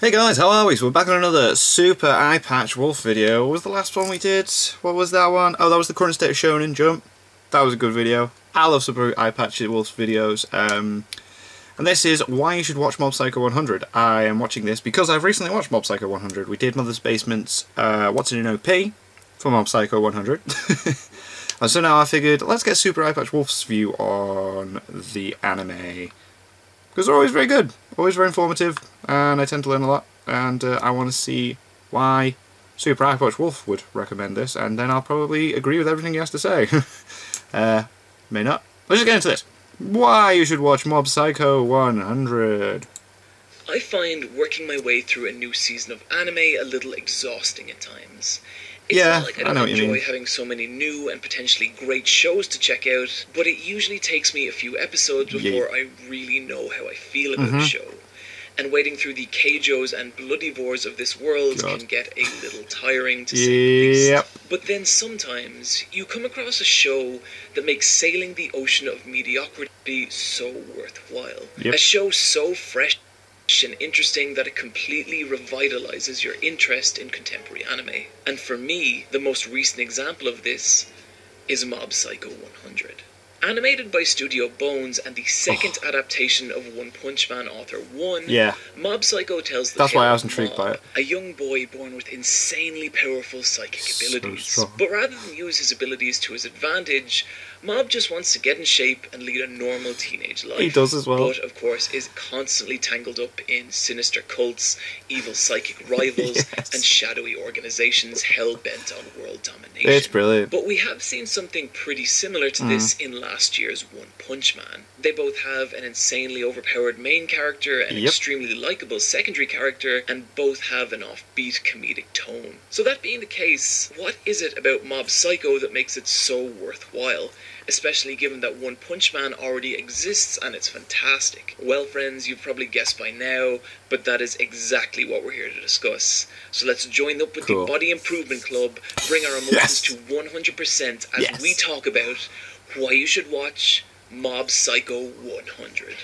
Hey guys, how are we? So we're back on another Super Eyepatch Wolf video. What was the last one we did? What was that one? Oh, that was the current state of Shonen Jump. That was a good video. I love Super Eyepatch Wolf's videos. And this is why you should watch Mob Psycho 100. I am watching this because I've recently watched Mob Psycho 100. We did Mother's Basement's What's in an OP for Mob Psycho 100. And so now I figured, let's get Super Eyepatch Wolf's view on the anime. Because they're always very good, always very informative, and I tend to learn a lot, and I want to see why Super Eyepatch Wolf would recommend this, and then I'll probably agree with everything he has to say. May not. Let's just get into this. Why you should watch Mob Psycho 100. I find working my way through a new season of anime a little exhausting at times. It's not like I don't enjoy having so many new and potentially great shows to check out, but it usually takes me a few episodes before I really know how I feel about the show. And wading through the Keijos and Bloodivores of this world can get a little tiring, to say the least. But then sometimes you come across a show that makes sailing the ocean of mediocrity so worthwhile. A show so fresh and interesting that it completely revitalizes your interest in contemporary anime. And for me, the most recent example of this is Mob Psycho 100. Animated by Studio Bones and the second adaptation of One Punch Man author One, Mob Psycho tells the tale why I was intrigued by it. A young boy born with insanely powerful psychic abilities. But rather than use his abilities to his advantage, Mob just wants to get in shape and lead a normal teenage life. He does as well. But, of course, is constantly tangled up in sinister cults, evil psychic rivals, and shadowy organizations hell-bent on world domination. It's brilliant. But we have seen something pretty similar to this in last year's One Punch Man. They both have an insanely overpowered main character, an extremely likable secondary character, and both have an offbeat comedic tone. So that being the case, what is it about Mob Psycho that makes it so worthwhile? Especially given that One Punch Man already exists and it's fantastic. Well friends, you've probably guessed by now, but that is exactly what we're here to discuss. So let's join up with the Body Improvement Club, bring our emotions to 100% as we talk about why you should watch Mob Psycho 100.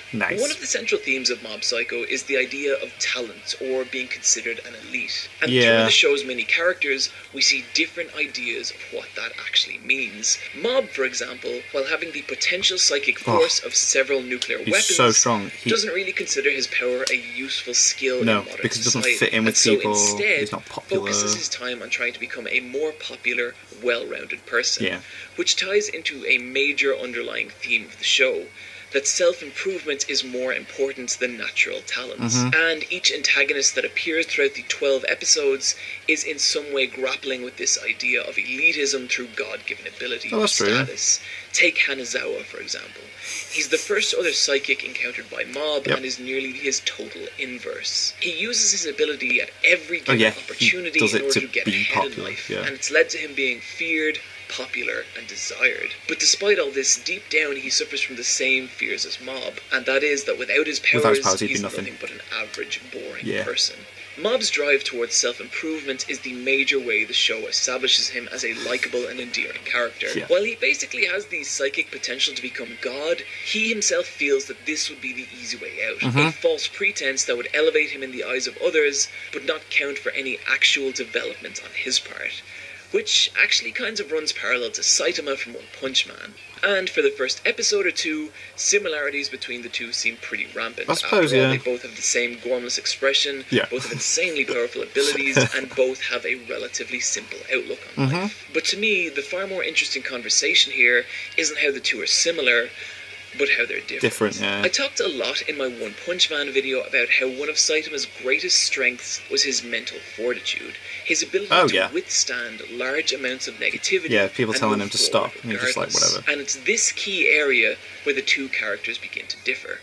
One of the central themes of Mob Psycho is the idea of talent, or being considered an elite. And through the show's many characters, we see different ideas of what that actually means. Mob, for example, while having the potential psychic force of several nuclear weapons, doesn't really consider his power a useful skill in modern because it doesn't society. fit in with people, instead, he's not popular. Focuses his time on trying to become a more popular, well-rounded person, which ties into a major underlying theme of the show, that self-improvement is more important than natural talent. And each antagonist that appears throughout the 12 episodes is in some way grappling with this idea of elitism through God-given ability or status. Take Hanazawa, for example. He's the first other psychic encountered by Mob and is nearly his total inverse. He uses his ability at every given opportunity in order to get ahead in life, and it's led to him being feared, popular, and desired. But despite all this, deep down he suffers from the same fears as Mob, and that is that without his powers he's nothing but an average, boring person. Mob's drive towards self-improvement is the major way the show establishes him as a likable and endearing character. While he basically has the psychic potential to become God, he himself feels that this would be the easy way out. A false pretense that would elevate him in the eyes of others, but not count for any actual development on his part. Which actually kind of runs parallel to Saitama from One Punch Man. And for the first episode or two, similarities between the two seem pretty rampant. After all, they both have the same gormless expression, both have insanely powerful abilities, and both have a relatively simple outlook on life. But to me, the far more interesting conversation here isn't how the two are similar, but how they're different. I talked a lot in my One Punch Man video about how one of Saitama's greatest strengths was his mental fortitude. His ability to withstand large amounts of negativity. People telling him to stop, and he's just like, whatever. And it's this key area where the two characters begin to differ.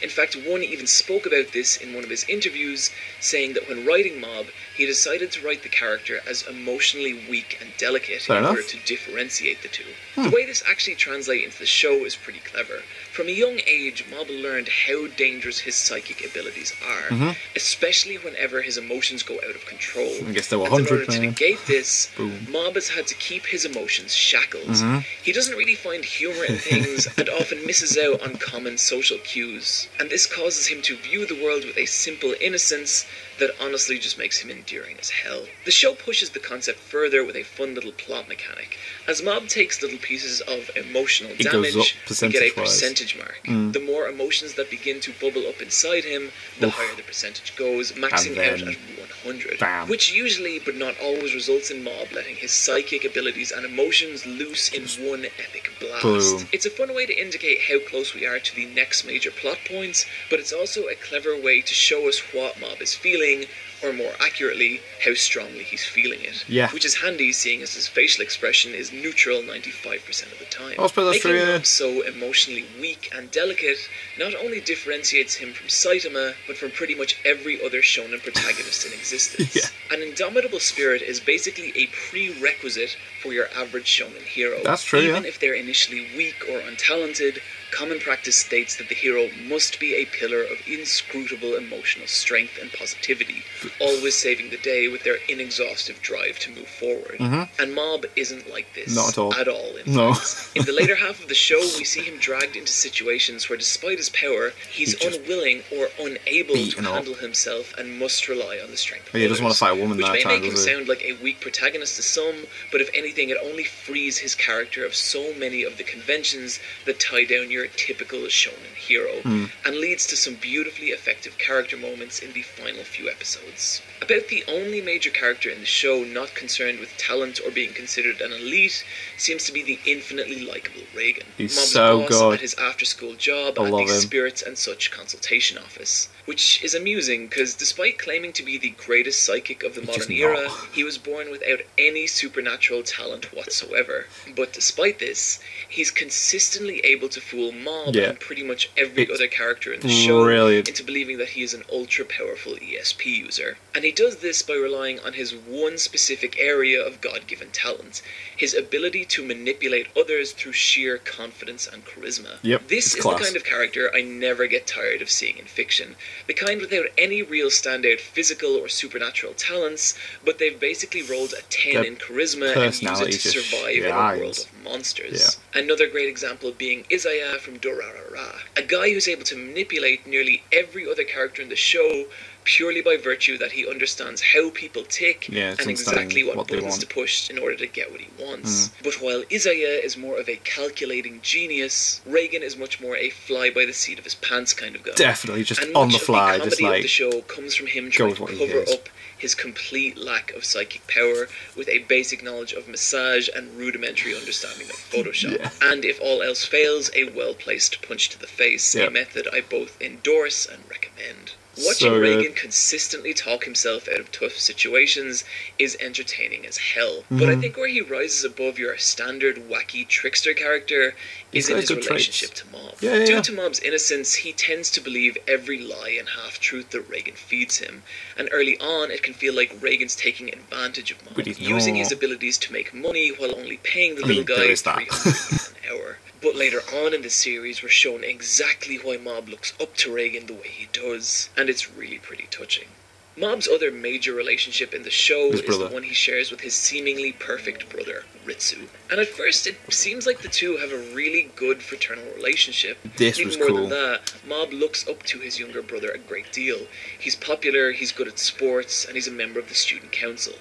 In fact, One even spoke about this in one of his interviews, saying that when writing Mob, he decided to write the character as emotionally weak and delicate in order to differentiate the two. The way this actually translates into the show is pretty clever. From a young age, Mob learned how dangerous his psychic abilities are, especially whenever his emotions go out of control. I guess they were in order to negate this, Mob has had to keep his emotions shackled. He doesn't really find humour in things and often misses out on common social cues. And this causes him to view the world with a simple innocence that honestly just makes him endearing as hell. The show pushes the concept further with a fun little plot mechanic. As Mob takes little pieces of emotional damage, we get a percentage mark. The more emotions that begin to bubble up inside him, the higher the percentage goes, maxing out at 100. Bam. Which usually, but not always, results in Mob letting his psychic abilities and emotions loose in one epic blast. Boom. It's a fun way to indicate how close we are to the next major plot points, but it's also a clever way to show us what Mob is feeling, or more accurately, how strongly he's feeling it. Yeah. Which is handy, seeing as his facial expression is neutral 95% of the time. Making Mob so emotionally weak and delicate not only differentiates him from Saitama, but from pretty much every other shonen protagonist in existence. Yeah. An indomitable spirit is basically a prerequisite for your average shonen hero. That's true, Even if they're initially weak or untalented, common practice states that the hero must be a pillar of inscrutable emotional strength and positivity, always saving the day with their inexhaustive drive to move forward. And Mob isn't like this. Not at all. At all, in No. fact. In the later half of the show, we see him dragged into situations where, despite his power, he's unwilling or unable to handle himself and must rely on the strength of others. He doesn't want to fight a woman which that may time, make him sound like a weak protagonist to some, but if anything, it only frees his character of so many of the conventions that tie down your typical shonen hero, and leads to some beautifully effective character moments in the final few episodes. About the only major character in the show not concerned with talent or being considered an elite seems to be the infinitely likeable Reagan. He's Mob's so boss good. at his after-school job I at love the him. Spirits and Such consultation office, which is amusing because despite claiming to be the greatest psychic of the modern era, he was born without any supernatural talent whatsoever. But despite this, he's consistently able to fool Mob and pretty much every other character in the show into believing that he is an ultra-powerful ESP user. And he does this by relying on his one specific area of God-given talent, his ability to manipulate others through sheer confidence and charisma. This is the kind of character I never get tired of seeing in fiction. The kind without any real standout physical or supernatural talents, but they've basically rolled a 10 in charisma and use it to survive in a world of monsters. Another great example being Izaya from Dorarara, a guy who's able to manipulate nearly every other character in the show purely by virtue that he understands how people tick and exactly what buttons to push in order to get what he wants. But while Izaya is more of a calculating genius, Reagan is much more a fly-by-the-seat of his pants kind of guy. Definitely, just and on the fly, just like... of the show comes from him trying to cover up his complete lack of psychic power with a basic knowledge of massage and rudimentary understanding of Photoshop. And if all else fails, a well-placed punch to the face, a method I both endorse and recommend. Watching Reagan consistently talk himself out of tough situations is entertaining as hell. But I think where he rises above your standard wacky trickster character is in his relationship to Mob. Due to Mob's innocence, he tends to believe every lie and half-truth that Reagan feeds him. And early on, it can feel like Reagan's taking advantage of Mob, using his abilities to make money while only paying the little guy $300 an hour. But later on in the series, we're shown exactly why Mob looks up to Reagan the way he does, and it's really pretty touching. Mob's other major relationship in the show is the one he shares with his seemingly perfect brother, Ritsu. And at first, it seems like the two have a really good fraternal relationship. Even more than that, Mob looks up to his younger brother a great deal. He's popular, he's good at sports, and he's a member of the student council.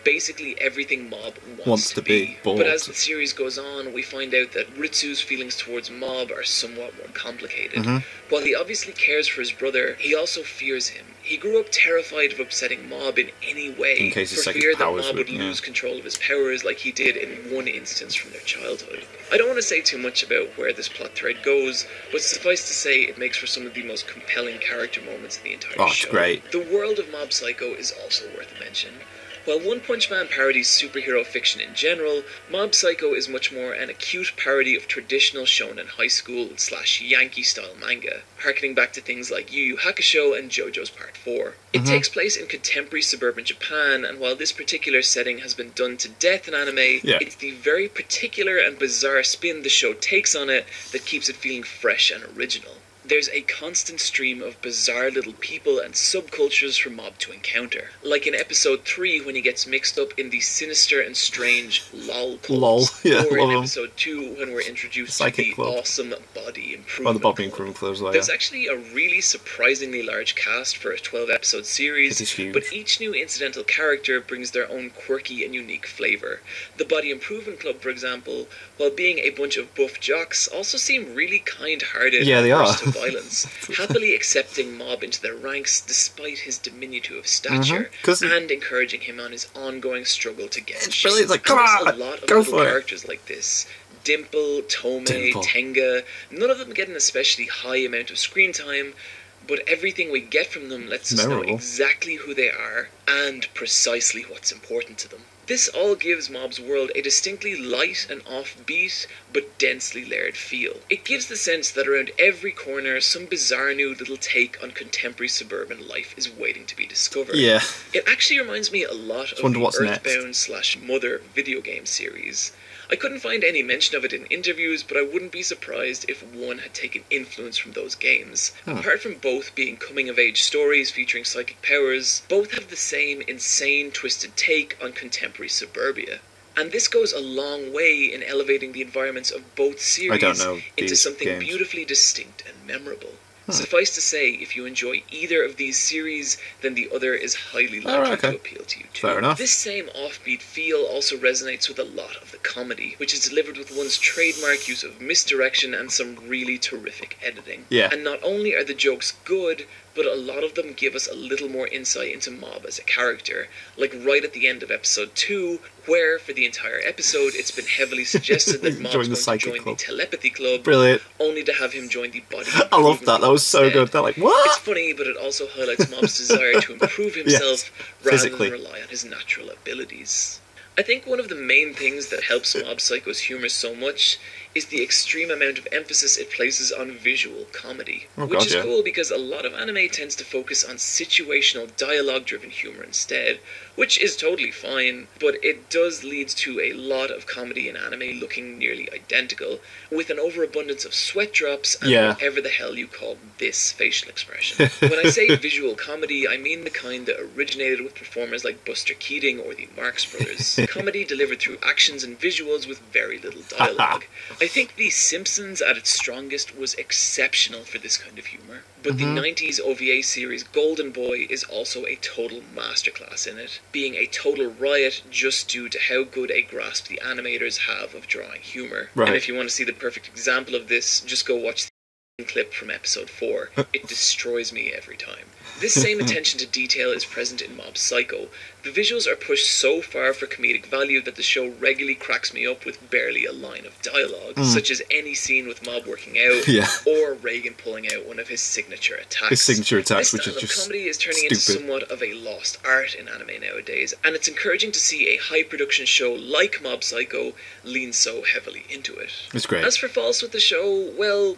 Basically everything Mob wants to be. But as the series goes on, we find out that Ritsu's feelings towards Mob are somewhat more complicated. While he obviously cares for his brother, he also fears him. He grew up terrified of upsetting Mob in any way, for fear that Mob would lose control of his powers like he did in one instance from their childhood. I don't want to say too much about where this plot thread goes, but suffice to say it makes for some of the most compelling character moments in the entire show. Great. The world of Mob Psycho is also worth a mention. While One Punch Man parodies superhero fiction in general, Mob Psycho is much more an acute parody of traditional shonen high school / Yankee-style manga, harkening back to things like Yu Yu Hakusho and JoJo's Part 4. It takes place in contemporary suburban Japan, and while this particular setting has been done to death in anime, it's the very particular and bizarre spin the show takes on it that keeps it feeling fresh and original. there's a constant stream of bizarre little people and subcultures for Mob to encounter. Like in episode 3 when he gets mixed up in the sinister and strange LOL cults. LOL, yeah, or in love 'em. episode 2 when we're introduced to Psychic the Club. awesome Body Improvement Oh, the Body Club. Improvement Club as well, There's yeah. actually a really surprisingly large cast for a 12-episode series, It is huge. but each new incidental character brings their own quirky and unique flavour. The Body Improvement Club, for example, while being a bunch of buff jocks, also seem really kind-hearted Yeah, and they are. averse to violence, happily accepting Mob into their ranks despite his diminutive stature, 'Cause and encouraging him on his ongoing struggle to get It's brilliant, it's like, come there's on, a lot of go little for it. characters like this. Dimple, Tome, Dimple. Tenga, none of them get an especially high amount of screen time, but everything we get from them lets us know Memorable. exactly who they are and precisely what's important to them. This all gives Mob's world a distinctly light and offbeat, but densely layered feel. It gives the sense that around every corner, some bizarre new little take on contemporary suburban life is waiting to be discovered. Yeah. It actually reminds me a lot of wonder the what's next. Earthbound/Mother video game series. I couldn't find any mention of it in interviews, but I wouldn't be surprised if one had taken influence from those games. Apart from both being coming-of-age stories featuring psychic powers, both have the same insane, twisted take on contemporary suburbia. And this goes a long way in elevating the environments of both series I don't know into these something games. beautifully distinct and memorable. Suffice to say, if you enjoy either of these series, then the other is highly likely okay. to appeal to you too. Fair enough. This same offbeat feel also resonates with a lot of the comedy, which is delivered with one's trademark use of misdirection and some really terrific editing. Yeah. And not only are the jokes good, but a lot of them give us a little more insight into Mob as a character, like right at the end of episode 2, where, for the entire episode, it's been heavily suggested that Mob's Join the going to Psychic join Club. the Telepathy Club, Brilliant. only to have him join the Body I love that. That was so instead. good. They're like, what? It's funny, but it also highlights Mob's desire to improve himself rather physically. than rely on his natural abilities. I think one of the main things that helps Mob Psycho's humour so much is the extreme amount of emphasis it places on visual comedy. Oh, which God, is yeah. cool because a lot of anime tends to focus on situational dialogue-driven humour instead, which is totally fine, but it does lead to a lot of comedy in anime looking nearly identical, with an overabundance of sweat drops and Yeah. whatever the hell you call this facial expression. When I say visual comedy, I mean the kind that originated with performers like Buster Keating or the Marx Brothers. Comedy delivered through actions and visuals with very little dialogue. I think The Simpsons at its strongest was exceptional for this kind of humour, but the 90s OVA series Golden Boy is also a total masterclass in it, being a total riot just due to how good a grasp the animators have of drawing humour. Right. And if you want to see the perfect example of this, just go watch the clip from episode 4. It destroys me every time. This same attention to detail is present in Mob Psycho. The visuals are pushed so far for comedic value that the show regularly cracks me up with barely a line of dialogue, such as any scene with Mob working out, Yeah. or Reagan pulling out one of his signature attacks. His signature attacks, This which style is of just comedy is turning into stupid. somewhat of a lost art in anime nowadays, and it's encouraging to see a high-production show like Mob Psycho lean so heavily into it. It's great. As for faults with the show, well,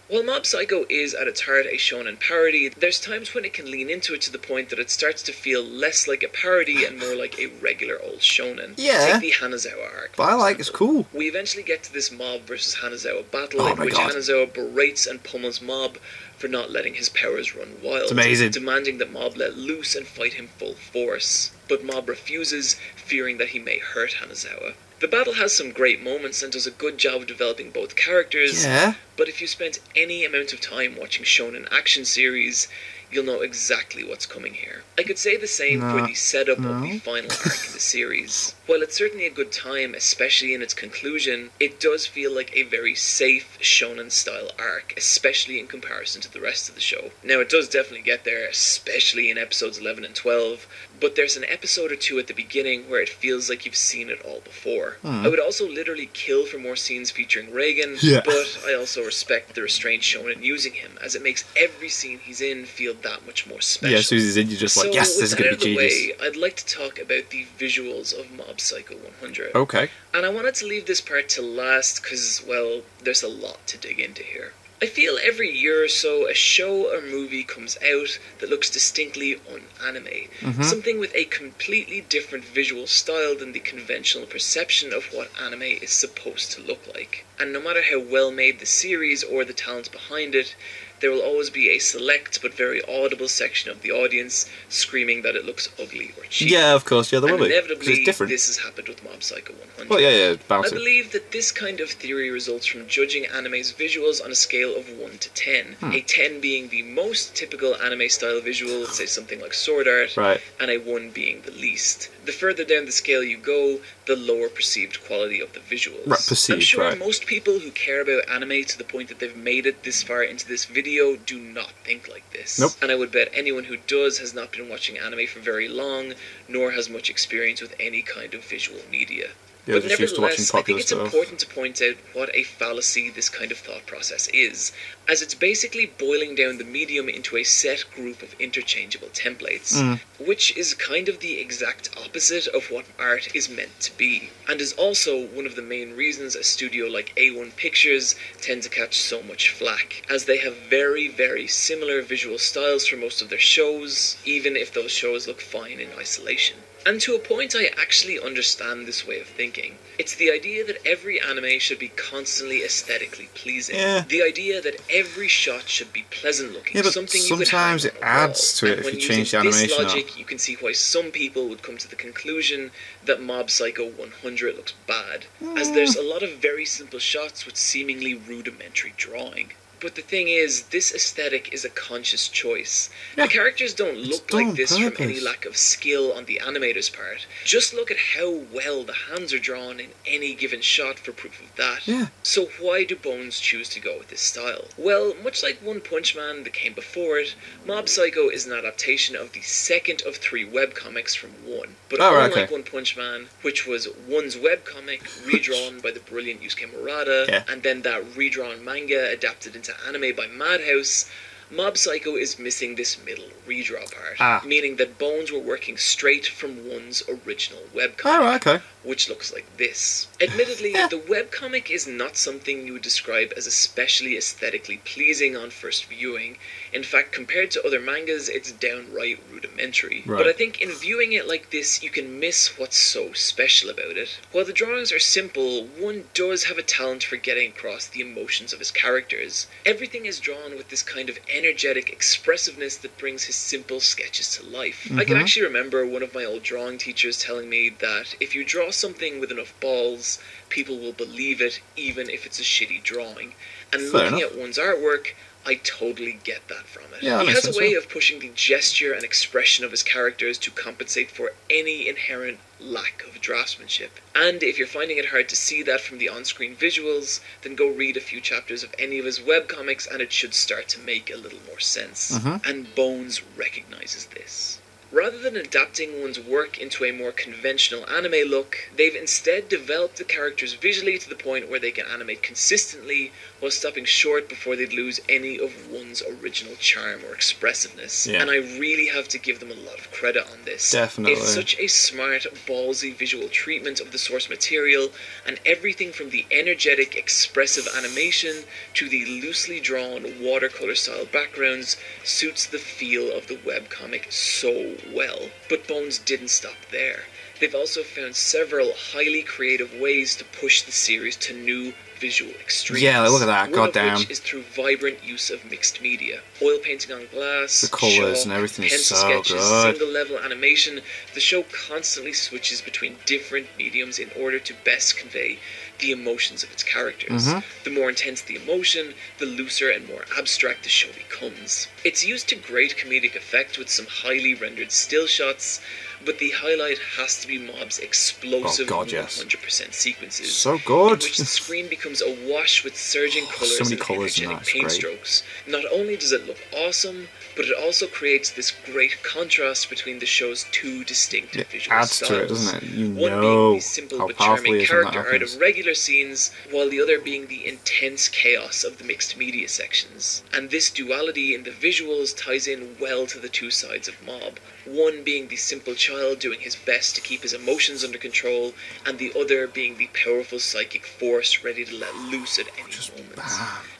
while Mob Psycho is at its heart a shonen parody, there's times when it can lean into it to the point that it starts to feel less like a parody and more like a regular old shonen. Yeah. Take the Hanazawa arc. But I for like it's example. cool. We eventually get to this Mob versus Hanazawa battle Oh in my which God. Hanazawa berates and pummels Mob for not letting his powers run wild. It's amazing. Demanding that Mob let loose and fight him full force. But Mob refuses, fearing that he may hurt Hanazawa. The battle has some great moments and does a good job of developing both characters, Yeah. but if you spent any amount of time watching shonen action series, you'll know exactly what's coming here. I could say the same for the setup of the final arc in the series. While it's certainly a good time, especially in its conclusion, it does feel like a very safe shonen-style arc, especially in comparison to the rest of the show. Now, it does definitely get there, especially in episodes 11 and 12, but there's an episode or two at the beginning where it feels like you've seen it all before. I would also literally kill for more scenes featuring Reagan, Yeah. but I also respect the restraint shown in using him, as it makes every scene he's in feel that much more special. Yeah, as soon as he's in, you're just like, yes, with this is that going out of to be the genius. way, I'd like to talk about the visuals of Mob Psycho 100. Okay. And I wanted to leave this part to last because, well, there's a lot to dig into here. I feel every year or so a show or movie comes out that looks distinctly un-anime. Something with a completely different visual style than the conventional perception of what anime is supposed to look like. And no matter how well made the series or the talent behind it, there will always be a select but very audible section of the audience screaming that it looks ugly or cheap. Yeah, of course, yeah, there will be. Inevitably, it's different. this has happened with Mob Psycho 100. Well, yeah, I believe that this kind of theory results from judging anime's visuals on a scale of 1 to 10. A 10 being the most typical anime-style visual, let's say something like sword art, and a 1 being the least. The further down the scale you go, the lower perceived quality of the visuals. I'm sure most people who care about anime to the point that they've made it this far into this video do not think like this. Nope. And I would bet anyone who does has not been watching anime for very long, nor has much experience with any kind of visual media. Yeah, but nevertheless, I think it's important to point out what a fallacy this kind of thought process is, as it's basically boiling down the medium into a set group of interchangeable templates, which is kind of the exact opposite of what art is meant to be, and is also one of the main reasons a studio like A1 Pictures tend to catch so much flack, as they have very, very similar visual styles for most of their shows, even if those shows look fine in isolation. And to a point, I actually understand this way of thinking. It's the idea that every anime should be constantly aesthetically pleasing. Yeah. The idea that every shot should be pleasant looking. Yeah, but something sometimes you it adds to it if you change the animation. With this logic, you can see why some people would come to the conclusion that Mob Psycho 100 looks bad, as there's a lot of very simple shots with seemingly rudimentary drawing. But the thing is, this aesthetic is a conscious choice. Yeah. The characters don't look like this from any lack of skill on the animator's part. Just look at how well the hands are drawn in any given shot for proof of that. Yeah. So why do Bones choose to go with this style? Well, much like One Punch Man that came before it, Mob Psycho is an adaptation of the second of 3 webcomics from One. But unlike One Punch Man, which was One's webcomic redrawn by the brilliant Yusuke Murata, and then that redrawn manga adapted into anime by Madhouse, Mob Psycho is missing this middle redraw part, meaning that Bones were working straight from One's original webcomic, which looks like this. Admittedly, the webcomic is not something you would describe as especially aesthetically pleasing on first viewing. In fact, compared to other mangas, it's downright rudimentary. But I think in viewing it like this, you can miss what's so special about it. While the drawings are simple, One does have a talent for getting across the emotions of his characters. Everything is drawn with this kind of energetic expressiveness that brings his simple sketches to life. I can actually remember one of my old drawing teachers telling me that if you draw something with enough balls, people will believe it even if it's a shitty drawing. And looking at One's artwork, I totally get that from it. Yeah, he has a way of pushing the gesture and expression of his characters to compensate for any inherent lack of draftsmanship. And if you're finding it hard to see that from the on-screen visuals, then go read a few chapters of any of his webcomics and it should start to make a little more sense. And Bones recognizes this. Rather than adapting One's work into a more conventional anime look, they've instead developed the characters visually to the point where they can animate consistently while stopping short before they'd lose any of One's original charm or expressiveness. And I really have to give them a lot of credit on this. Definitely. It's such a smart, ballsy visual treatment of the source material, and everything from the energetic, expressive animation to the loosely drawn watercolor-style backgrounds suits the feel of the webcomic so well. But Bones didn't stop there. They've also found several highly creative ways to push the series to new visual extremes. Yeah, look at that, goddamn. One of which is through vibrant use of mixed media. Oil painting on glass, the colours and everything is so sketches, good. single level animation. The show constantly switches between different mediums in order to best convey the emotions of its characters. The more intense the emotion, the looser and more abstract the show becomes. It's used to great comedic effect with some highly rendered still shots, but the highlight has to be Mob's explosive 100% sequences. So good. In which the screen becomes awash with surging colours and energetic paint strokes. Not only does it look awesome, but it also creates this great contrast between the show's two distinct visual adds styles. to it, doesn't it? You One know being the simple how but powerful charming it is when that character art happens. of regular scenes, while the other being the intense chaos of the mixed media sections. And this duality in the visuals ties in well to the two sides of Mob. one being the simple child doing his best to keep his emotions under control, and the other being the powerful psychic force ready to let loose at any moment.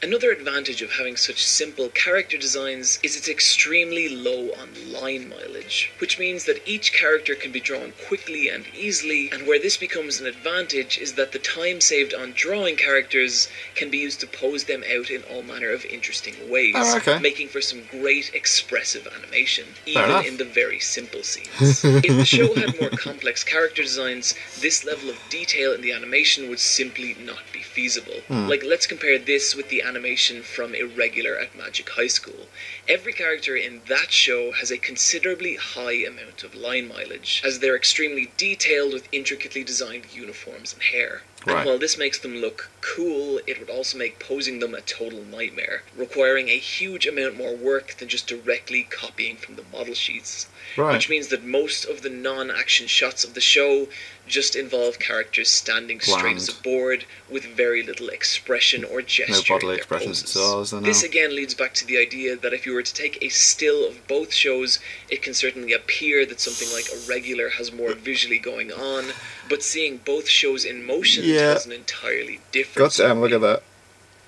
Another advantage of having such simple character designs is its extremely low on line mileage, which means that each character can be drawn quickly and easily, and where this becomes an advantage is that the time saved on drawing characters can be used to pose them out in all manner of interesting ways, making for some great expressive animation, even in the very simple scenes. If the show had more complex character designs, this level of detail in the animation would simply not be feasible. Like, let's compare this with the animation from Irregular at Magic High School. Every character in that show has a considerably high amount of line mileage, as they're extremely detailed with intricately designed uniforms and hair. And while this makes them look cool, it would also make posing them a total nightmare, requiring a huge amount more work than just directly copying from the model sheets. Which means that most of the non-action shots of the show just involve characters standing straight as a board with very little expression or gesture. No bodily expressions at all, is there? This again leads back to the idea that if you were to take a still of both shows, it can certainly appear that something like Irregular has more visually going on, but seeing both shows in motion tells an entirely different story. Look at that.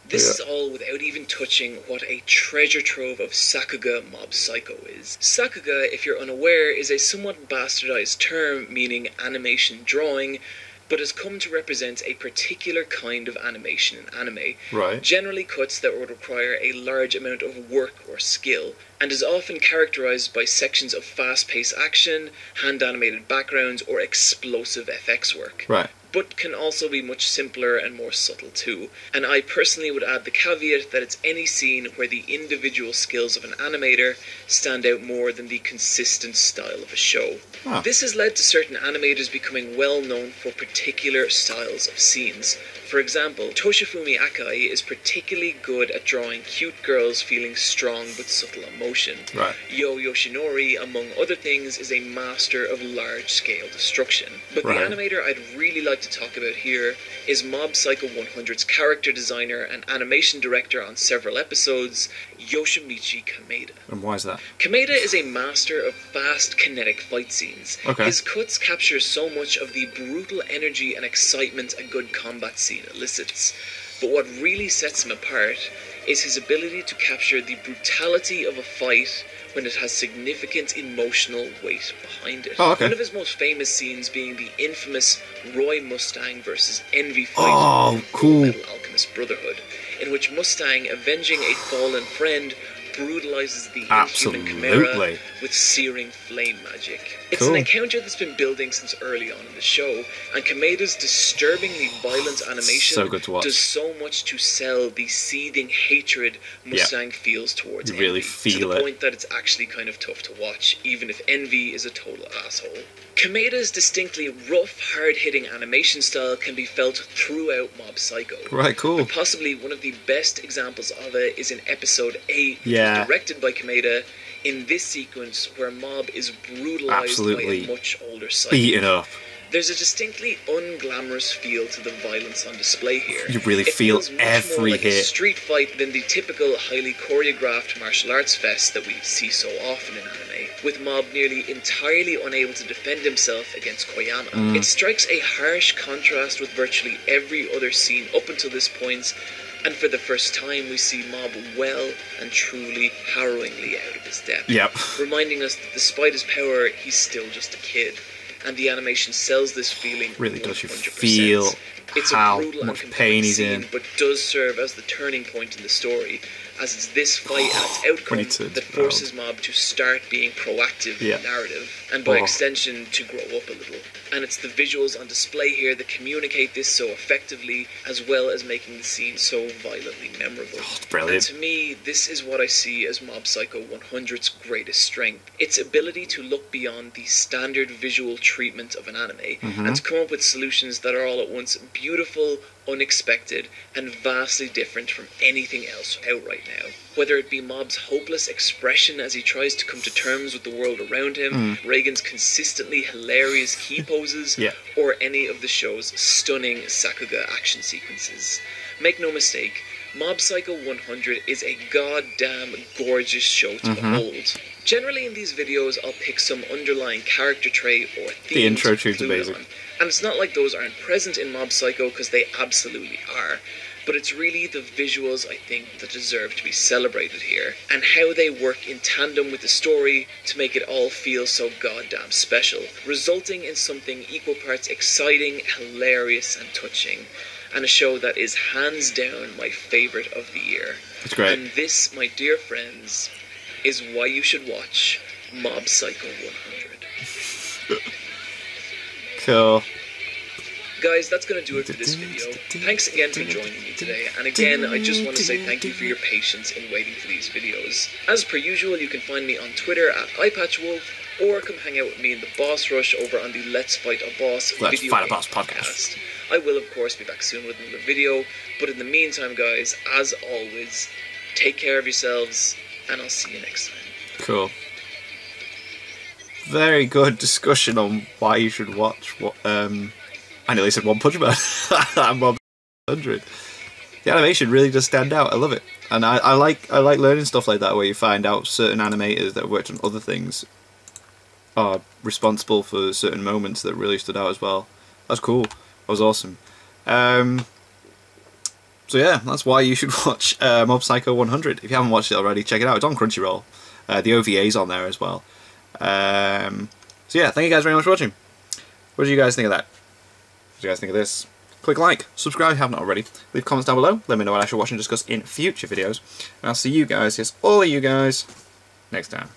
This is all without even touching what a treasure trove of Sakuga Mob Psycho is. Sakuga, if you're unaware, is a somewhat bastardized term meaning animation drawing, but has come to represent a particular kind of animation in anime. Generally cuts that would require a large amount of work or skill, and is often characterized by sections of fast-paced action, hand-animated backgrounds, or explosive FX work. But can also be much simpler and more subtle too. And I personally would add the caveat that it's any scene where the individual skills of an animator stand out more than the consistent style of a show. This has led to certain animators becoming well known for particular styles of scenes. For example, Toshifumi Akai is particularly good at drawing cute girls feeling strong but subtle emotion. Yo Yoshinori, among other things, is a master of large-scale destruction. But the animator I'd really like to talk about here is Mob Psycho 100's character designer and animation director on several episodes, Yoshimichi Kameda. And why is that? Kameda is a master of fast, kinetic fight scenes. His cuts capture so much of the brutal energy and excitement a good combat scene elicits. But what really sets him apart is his ability to capture the brutality of a fight when it has significant emotional weight behind it. One of his most famous scenes being the infamous Roy Mustang versus Envy fight in Metal Alchemist Brotherhood, in which Mustang, avenging a fallen friend, brutalizes the inhuman Chimera with searing flame magic. It's an encounter that's been building since early on in the show, and Kameda's disturbingly violent animation does so much to sell the seething hatred Mustang feels towards Envy, to the point that it's actually kind of tough to watch, even if Envy is a total asshole. Kameda's distinctly rough, hard-hitting animation style can be felt throughout Mob Psycho. And possibly one of the best examples of it is in episode 8, which was directed by Kameda, in this sequence where Mob is brutalized by a much older psychic. Beaten up. There's a distinctly unglamorous feel to the violence on display here. You really feel every hit. It feels more like a street fight than the typical highly choreographed martial arts fest that we see so often in anime, with Mob nearly entirely unable to defend himself against Koyama. It strikes a harsh contrast with virtually every other scene up until this point, and for the first time we see Mob well and truly harrowingly out of his depth, reminding us that despite his power, he's still just a kid. And the animation sells this feeling really 100%. Does you feel it's how a brutal much and pain he's scene, in, but does serve as the turning point in the story, as it's this fight and its outcome that forces Mob to start being proactive in narrative, and by extension to grow up a little. And it's the visuals on display here that communicate this so effectively, as well as making the scene so violently memorable. Brilliant. And to me, this is what I see as Mob Psycho 100's greatest strength. Its ability to look beyond the standard visual treatment of an anime, and to come up with solutions that are all at once beautiful, unexpected, and vastly different from anything else out right now. Whether it be Mob's hopeless expression as he tries to come to terms with the world around him, Reigen's consistently hilarious key poses, or any of the show's stunning Sakuga action sequences. Make no mistake, Mob Psycho 100 is a goddamn gorgeous show to behold. Generally in these videos I'll pick some underlying character trait or theme. The intro tune's amazing. And it's not like those aren't present in Mob Psycho, because they absolutely are. But it's really the visuals, I think, that deserve to be celebrated here, and how they work in tandem with the story to make it all feel so goddamn special, resulting in something equal parts exciting, hilarious, and touching. And a show that is hands down my favourite of the year. It's great. And this, my dear friends, is why you should watch Mob Psycho 100. Cool. Guys, that's going to do it for this video. Thanks again for joining me today, and again, I just want to say thank you for your patience in waiting for these videos. As per usual, you can find me on Twitter at Eyepatch Wolf, or come hang out with me in the Boss Rush over on the Let's Fight a Boss video podcast. I will, of course, be back soon with another video, but in the meantime, guys, as always, take care of yourselves, and I'll see you next time. Cool. Very good discussion on why you should watch what I nearly said One Punch Man. Mob 100. The animation really does stand out. I love it, and I like learning stuff like that where you find out certain animators that worked on other things are responsible for certain moments that really stood out as well. That's cool. That was awesome. So yeah, that's why you should watch Mob Psycho 100. If you haven't watched it already, check it out. It's on Crunchyroll. The OVA's on there as well. So yeah, thank you guys very much for watching. What do you guys think of that? What do you guys think of this? Click like, subscribe if you haven't already, leave comments down below, let me know what I should watch and discuss in future videos, and I'll see you guys, yes, all of you guys, next time.